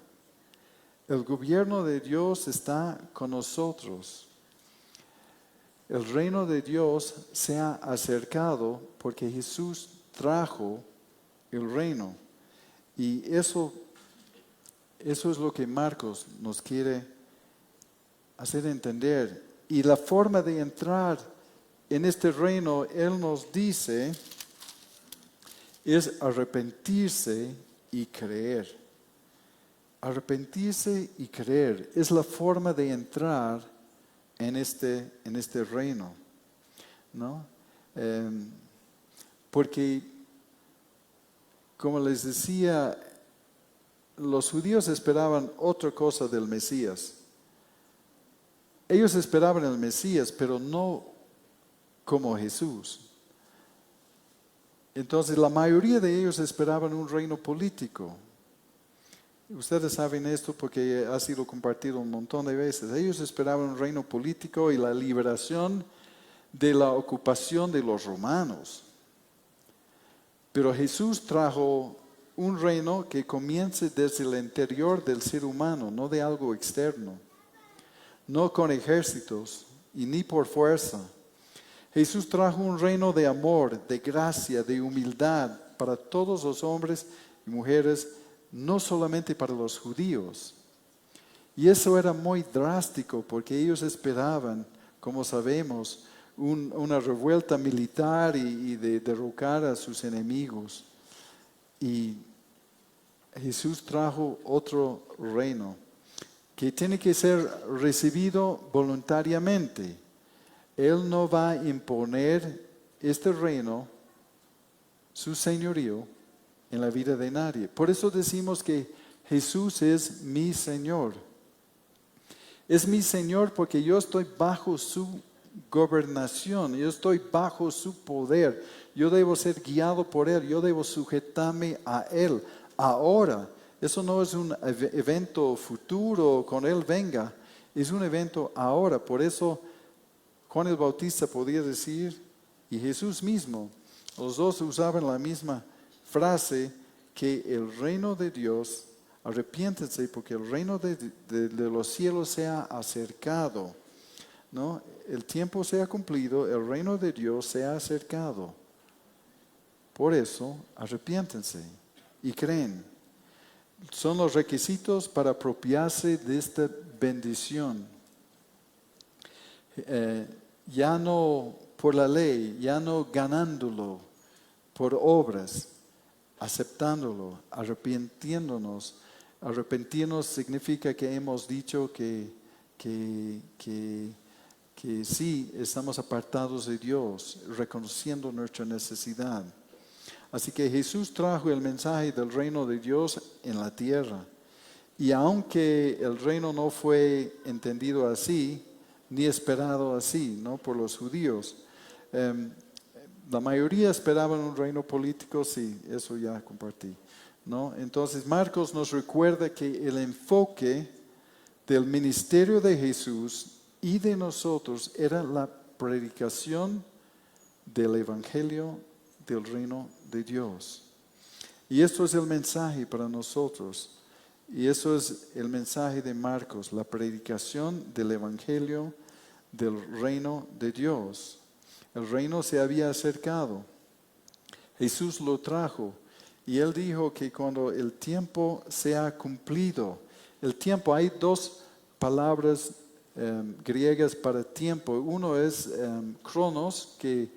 El gobierno de Dios está con nosotros. El reino de Dios se ha acercado porque Jesús trajo el reino. Y eso es lo que Marcos nos quiere hacer entender. Y la forma de entrar en este reino, Él nos dice, es arrepentirse y creer. Arrepentirse y creer es la forma de entrar en este reino, ¿no? Porque, como les decía, los judíos esperaban otra cosa del Mesías. Ellos esperaban el Mesías, pero no como Jesús. Entonces, la mayoría de ellos esperaban un reino político. Ustedes saben esto porque ha sido compartido un montón de veces. Ellos esperaban un reino político y la liberación de la ocupación de los romanos. Pero Jesús trajo un reino que comience desde el interior del ser humano, no de algo externo, no con ejércitos y ni por fuerza. Jesús trajo un reino de amor, de gracia, de humildad para todos los hombres y mujeres, no solamente para los judíos. Y eso era muy drástico porque ellos esperaban, como sabemos, una revuelta militar y de derrocar a sus enemigos. Y Jesús trajo otro reino que tiene que ser recibido voluntariamente. Él no va a imponer este reino, su señorío, en la vida de nadie. Por eso decimos que Jesús es mi Señor. Es mi Señor porque yo estoy bajo su gobernación, yo estoy bajo su poder. Yo debo ser guiado por Él, yo debo sujetarme a Él. Ahora, eso no es un evento futuro cuando Él venga, es un evento ahora. Por eso Juan el Bautista podía decir, y Jesús mismo, los dos usaban la misma frase, que el reino de Dios, arrepiéntense porque el reino de los cielos se ha acercado, ¿no? El tiempo se ha cumplido, el reino de Dios se ha acercado. Por eso, arrepiéntense y creen. Son los requisitos para apropiarse de esta bendición. Ya no por la ley, ya no ganándolo por obras, aceptándolo, arrepintiéndonos. Arrepentirnos significa que hemos dicho que sí, estamos apartados de Dios, reconociendo nuestra necesidad. Así que Jesús trajo el mensaje del reino de Dios en la tierra. Y aunque el reino no fue entendido así, ni esperado así, ¿no? Por los judíos, la mayoría esperaban un reino político, sí, eso ya compartí, ¿no? Entonces Marcos nos recuerda que el enfoque del ministerio de Jesús y de nosotros era la predicación del evangelio del reino de Dios. Y esto es el mensaje para nosotros. Y eso es el mensaje de Marcos, la predicación del evangelio del reino de Dios. El reino se había acercado. Jesús lo trajo. Y Él dijo que cuando el tiempo se ha cumplido, el tiempo, hay dos palabras griegas para tiempo. Uno es cronos, que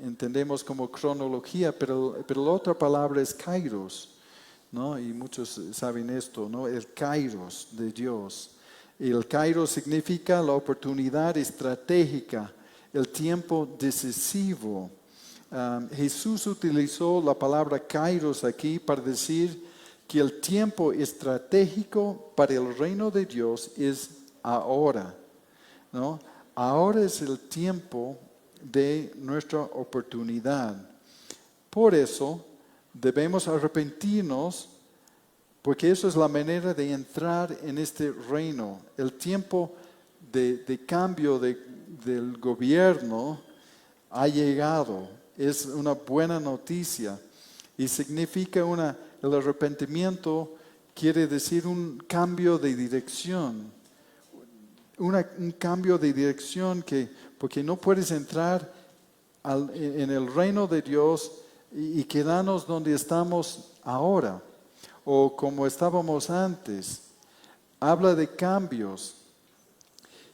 entendemos como cronología, pero la otra palabra es kairos, ¿no? Y muchos saben esto, ¿no? El kairos de Dios. Y el kairos significa la oportunidad estratégica, el tiempo decisivo. Jesús utilizó la palabra kairos aquí para decir que el tiempo estratégico para el reino de Dios es ahora, ¿no? Ahora es el tiempo de nuestra oportunidad. Por eso debemos arrepentirnos porque eso es la manera de entrar en este reino. El tiempo de cambio del gobierno ha llegado. Es una buena noticia y significa el arrepentimiento quiere decir un cambio de dirección. Un cambio de dirección porque no puedes entrar en el reino de Dios y quedarnos donde estamos ahora o como estábamos antes. Habla de cambios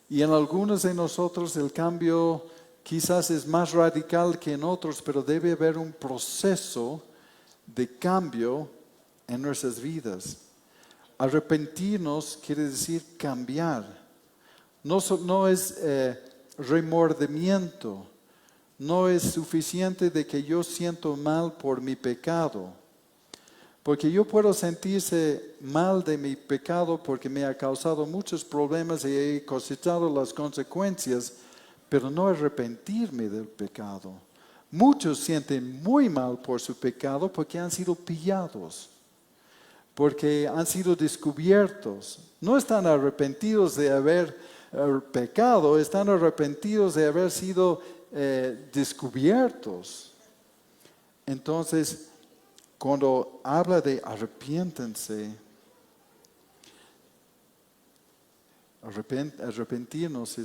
y en algunos de nosotros el cambio quizás es más radical que en otros, pero debe haber un proceso de cambio en nuestras vidas. Arrepentirnos quiere decir cambiar. No es remordimiento. No es suficiente de que yo siento mal por mi pecado. Porque yo puedo sentirse mal de mi pecado porque me ha causado muchos problemas y he cosechado las consecuencias, pero no arrepentirme del pecado. Muchos sienten muy mal por su pecado porque han sido pillados, porque han sido descubiertos. No están arrepentidos de haber pecado, están arrepentidos de haber sido descubiertos. Entonces, cuando habla de arrepiéntense, arrepentirnos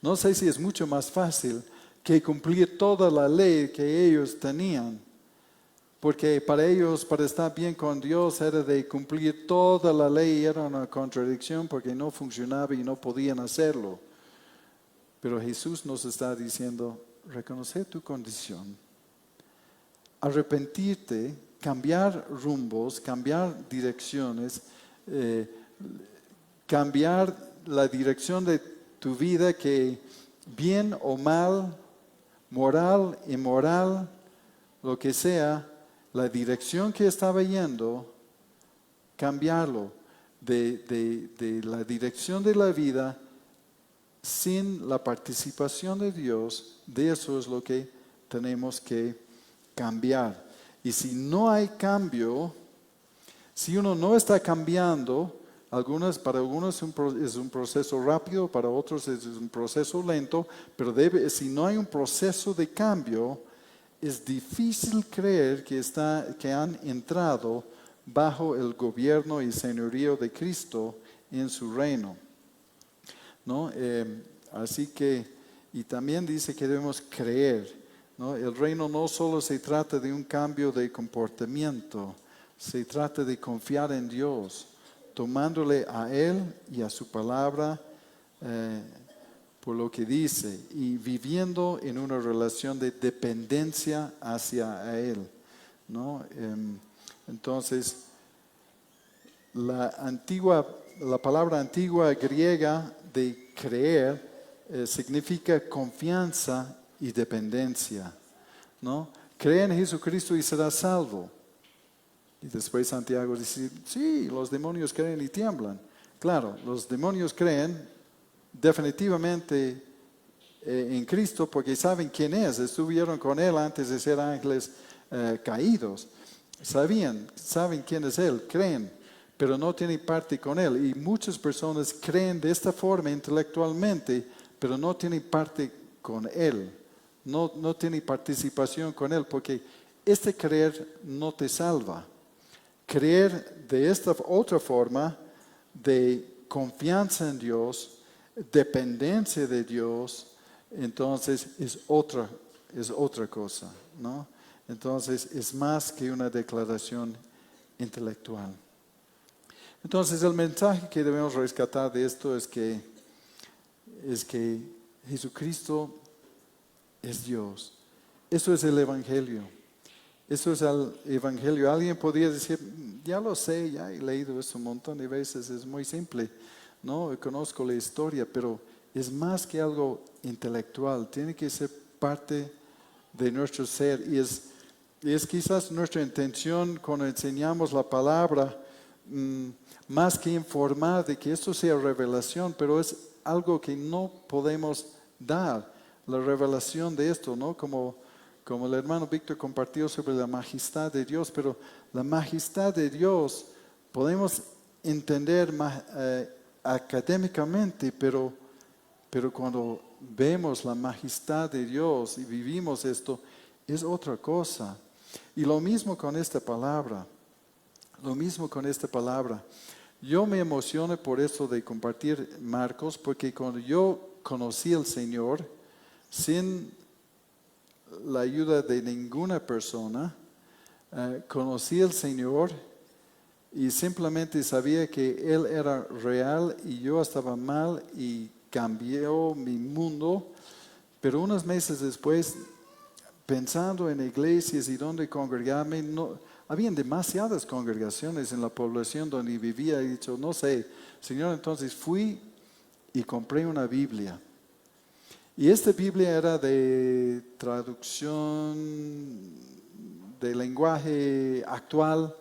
no sé si es mucho más fácil que cumplir toda la ley que ellos tenían. Porque para ellos, para estar bien con Dios, era de cumplir toda la ley, era una contradicción porque no funcionaba y no podían hacerlo. Pero Jesús nos está diciendo, reconocer tu condición, arrepentirte, cambiar rumbos, cambiar direcciones, cambiar la dirección de tu vida que bien o mal, moral, inmoral, lo que sea, la dirección que estaba yendo, cambiarlo de la dirección de la vida sin la participación de Dios. De eso es lo que tenemos que cambiar. Y si no hay cambio, si uno no está cambiando, para algunos es un proceso rápido, para otros es un proceso lento, pero si no hay un proceso de cambio, es difícil creer que han entrado bajo el gobierno y señorío de Cristo en su reino, ¿no? Así que, y también dice que debemos creer, ¿no? El reino no solo se trata de un cambio de comportamiento, se trata de confiar en Dios, tomándole a Él y a su palabra por lo que dice y viviendo en una relación de dependencia hacia Él, ¿no? Entonces, la palabra antigua griega de creer significa confianza y dependencia, ¿no? Cree en Jesucristo y serás salvo. Y después Santiago dice, sí, los demonios creen y tiemblan. Claro, los demonios creen definitivamente en Cristo porque saben quién es, estuvieron con Él antes de ser ángeles caídos. Saben quién es Él, creen, pero no tienen parte con Él. Y muchas personas creen de esta forma intelectualmente, pero no tienen parte con Él, no tienen participación con Él, porque este creer no te salva. Creer de esta otra forma de confianza en Dios, dependencia de Dios, entonces es otra cosa, ¿no? Entonces es más que una declaración intelectual. Entonces el mensaje que debemos rescatar de esto es que Jesucristo es Dios. Eso es el Evangelio. Eso es el Evangelio. Alguien podría decir, ya lo sé, ya he leído eso un montón de veces, es muy simple, ¿no? Conozco la historia, pero es más que algo intelectual, tiene que ser parte de nuestro ser. Y es quizás nuestra intención cuando enseñamos la palabra, más que informar de que esto sea revelación, pero es algo que no podemos dar, la revelación de esto, ¿no? Como como el hermano Víctor compartió sobre la majestad de Dios, pero la majestad de Dios podemos entender académicamente, pero cuando vemos la majestad de Dios y vivimos esto, es otra cosa. Y lo mismo con esta palabra. Lo mismo con esta palabra. Yo me emociono por eso de compartir Marcos, porque cuando yo conocí al Señor, sin la ayuda de ninguna persona, conocí al Señor y simplemente sabía que Él era real y yo estaba mal y cambió mi mundo. Pero unos meses después, pensando en iglesias y donde congregarme, habían demasiadas congregaciones en la población donde vivía. He dicho, no sé, Señor, entonces fui y compré una Biblia. Y esta Biblia era de traducción de lenguaje actual,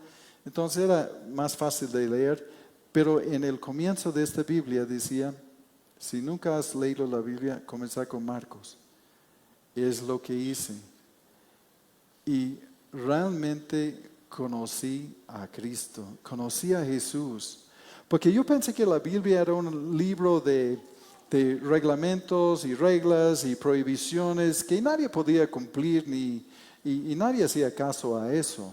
entonces era más fácil de leer. Pero en el comienzo de esta Biblia decía, si nunca has leído la Biblia, comienza con Marcos. Es lo que hice. Y realmente conocí a Cristo, conocí a Jesús. Porque yo pensé que la Biblia era un libro de reglamentos y reglas y prohibiciones que nadie podía cumplir y nadie hacía caso a eso.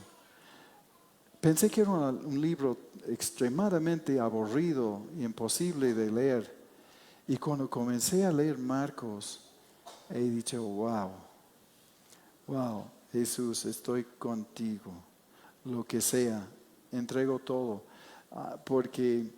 Pensé que era un libro extremadamente aburrido y imposible de leer. Y cuando comencé a leer Marcos, he dicho, wow, Jesús, estoy contigo, lo que sea, entrego todo, porque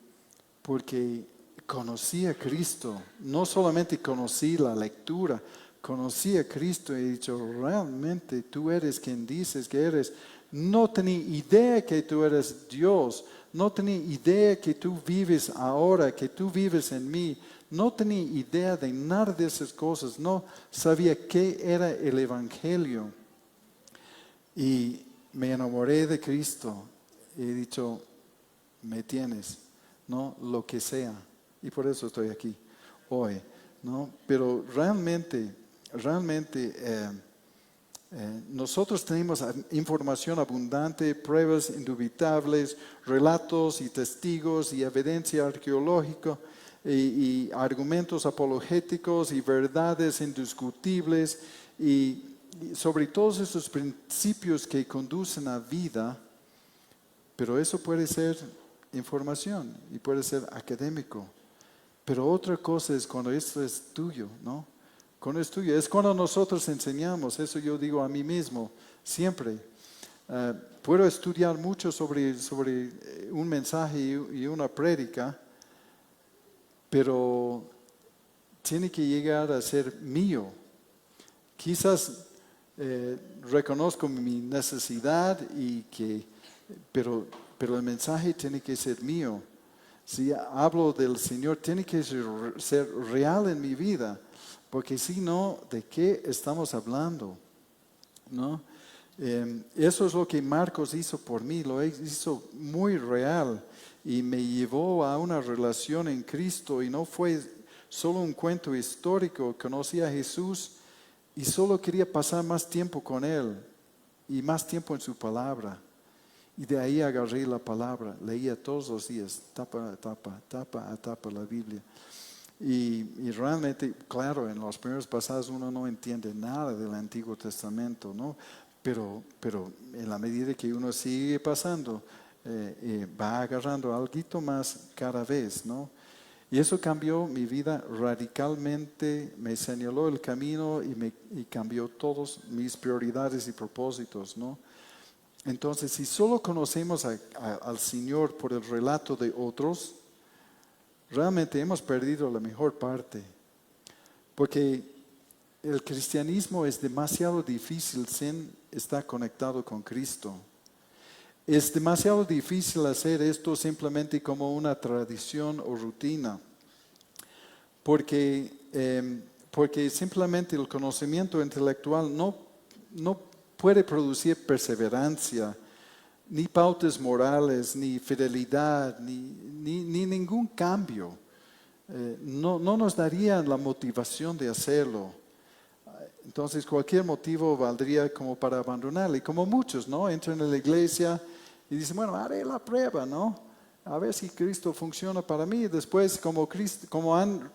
conocí a Cristo, no solamente conocí la lectura, conocí a Cristo y he dicho, realmente tú eres quien dices que eres. No tenía idea que tú eres Dios, no tenía idea que tú vives ahora, que tú vives en mí. No tenía idea de nada de esas cosas, no sabía qué era el Evangelio. Y me enamoré de Cristo. He dicho, me tienes, ¿no? Lo que sea. Y por eso estoy aquí hoy, ¿no? Pero realmente, nosotros tenemos información abundante, pruebas indubitables, relatos y testigos y evidencia arqueológica y argumentos apologéticos y verdades indiscutibles y sobre todos esos principios que conducen a vida. Pero eso puede ser información y puede ser académico. Pero otra cosa es cuando esto es tuyo, ¿no? Cuando es tuyo, es cuando nosotros enseñamos. Eso yo digo a mí mismo, siempre. Puedo estudiar mucho sobre un mensaje y una prédica, pero tiene que llegar a ser mío. Quizás reconozco mi necesidad pero el mensaje tiene que ser mío. Si hablo del Señor, tiene que ser real en mi vida, porque si no, ¿de qué estamos hablando? ¿No? Eso es lo que Marcos hizo por mí, lo hizo muy real y me llevó a una relación en Cristo y no fue solo un cuento histórico. Conocí a Jesús y solo quería pasar más tiempo con Él y más tiempo en su palabra. Y de ahí agarré la palabra, leía todos los días, tapa a tapa la Biblia. Y realmente, claro, en los primeros pasajes uno no entiende nada del Antiguo Testamento, ¿no? Pero en la medida que uno sigue pasando, va agarrando algo más cada vez, ¿no? Y eso cambió mi vida radicalmente, me señaló el camino y cambió todas mis prioridades y propósitos, ¿no? Entonces, si solo conocemos al Señor por el relato de otros, realmente hemos perdido la mejor parte. Porque el cristianismo es demasiado difícil sin estar conectado con Cristo. Es demasiado difícil hacer esto simplemente como una tradición o rutina. Porque simplemente el conocimiento intelectual no puede producir perseverancia, ni pautas morales, ni fidelidad, ni ningún cambio. No nos darían la motivación de hacerlo. Entonces cualquier motivo valdría como para abandonarle. Y como muchos, ¿no? Entran en la iglesia y dicen, bueno, haré la prueba, ¿no? A ver si Cristo funciona para mí. Después, como han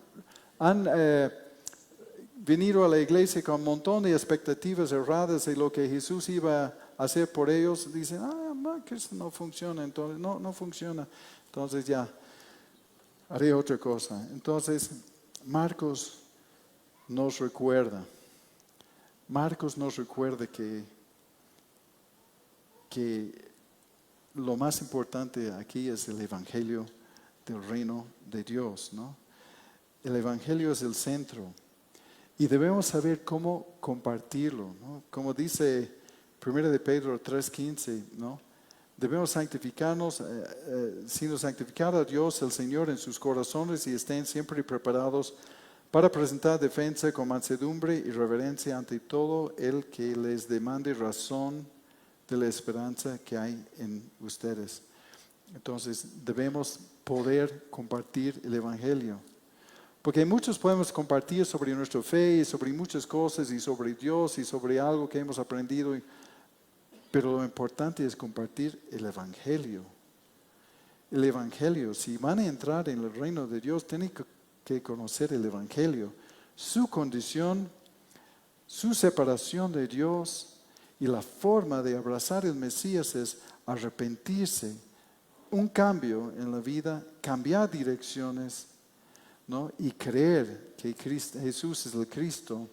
venido a la iglesia con un montón de expectativas erradas de lo que Jesús iba a hacer por ellos, dicen, no, que eso no funciona, entonces no funciona. Entonces ya, haré otra cosa. Entonces, Marcos nos recuerda que lo más importante aquí es el Evangelio del reino de Dios, ¿no? El Evangelio es el centro y debemos saber cómo compartirlo, ¿no? Como dice 1 de Pedro 3:15, ¿no? Debemos santificarnos, sino santificar a Dios el Señor en sus corazones y estén siempre preparados para presentar defensa con mansedumbre y reverencia ante todo el que les demande razón de la esperanza que hay en ustedes. Entonces debemos poder compartir el Evangelio. Porque muchos podemos compartir sobre nuestra fe y sobre muchas cosas y sobre Dios y sobre algo que hemos aprendido, pero lo importante es compartir el Evangelio. El Evangelio, si van a entrar en el reino de Dios, tienen que conocer el Evangelio, su condición, su separación de Dios, y la forma de abrazar el Mesías es arrepentirse, un cambio en la vida, cambiar direcciones, ¿no? Y creer que Jesús es el Cristo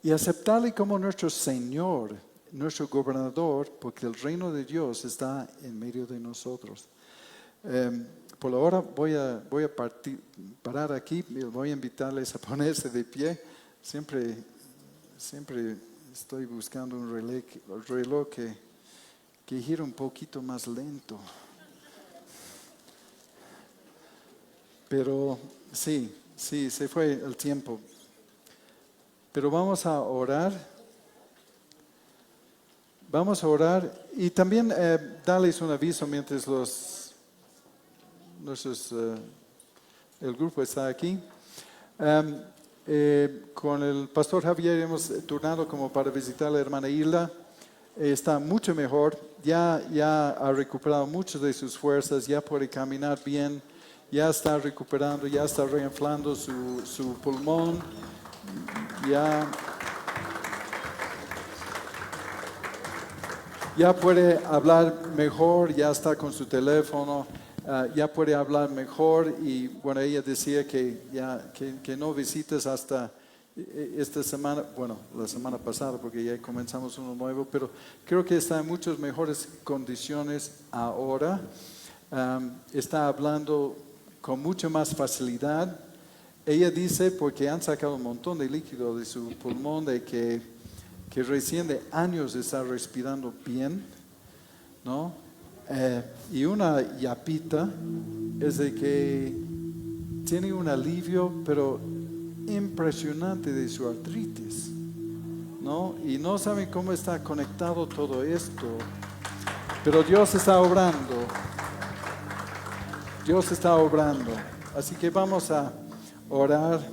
y aceptarle como nuestro Señor, nuestro gobernador, porque el reino de Dios está en medio de nosotros. Por ahora voy a parar aquí, voy a invitarles a ponerse de pie. Siempre estoy buscando un reloj que gira un poquito más lento. Pero sí, se fue el tiempo. Pero vamos a orar. Vamos a orar y también darles un aviso mientras el grupo está aquí. Con el pastor Javier hemos turnado como para visitar a la hermana Hilda. Está mucho mejor, ya ha recuperado mucho de sus fuerzas, ya puede caminar bien, ya está recuperando, ya está reinflando su pulmón, ya puede hablar mejor, ya está con su teléfono. Ya puede hablar mejor y bueno, ella decía que no visites hasta esta semana, bueno, la semana pasada porque ya comenzamos uno nuevo, pero creo que está en muchas mejores condiciones ahora. Está hablando con mucha más facilidad. Ella dice, porque han sacado un montón de líquido de su pulmón, de que recién de años está respirando bien, ¿no? Y una yapita es de que tiene un alivio, pero impresionante de su artritis, ¿no? Y no saben cómo está conectado todo esto, pero Dios está obrando. Dios está obrando. Así que vamos a orar.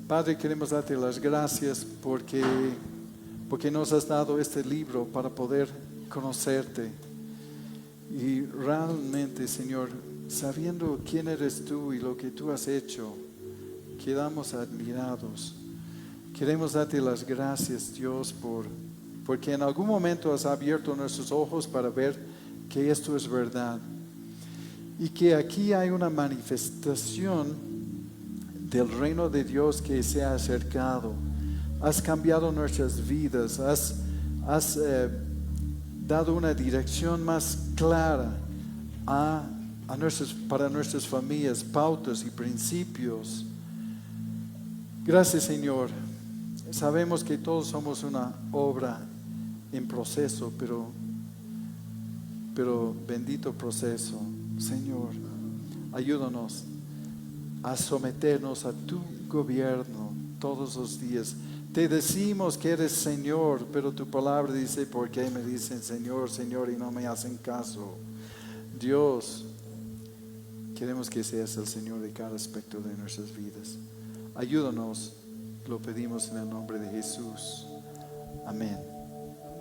Padre, queremos darte las gracias porque nos has dado este libro para poder conocerte. Y realmente, Señor, sabiendo quién eres tú y lo que tú has hecho, quedamos admirados. Queremos darte las gracias, Dios, porque en algún momento has abierto nuestros ojos para ver que esto es verdad. Y que aquí hay una manifestación del reino de Dios que se ha acercado. Has cambiado nuestras vidas, has dado una dirección más clara para nuestras familias, pautas y principios. Gracias, Señor. Sabemos que todos somos una obra en proceso, pero bendito proceso. Señor, ayúdanos a someternos a tu gobierno todos los días. Te decimos que eres Señor, pero tu palabra dice, ¿por qué me dicen Señor, Señor y no me hacen caso? Dios, queremos que seas el Señor de cada aspecto de nuestras vidas. Ayúdanos Lo pedimos en el nombre de Jesús. Amén.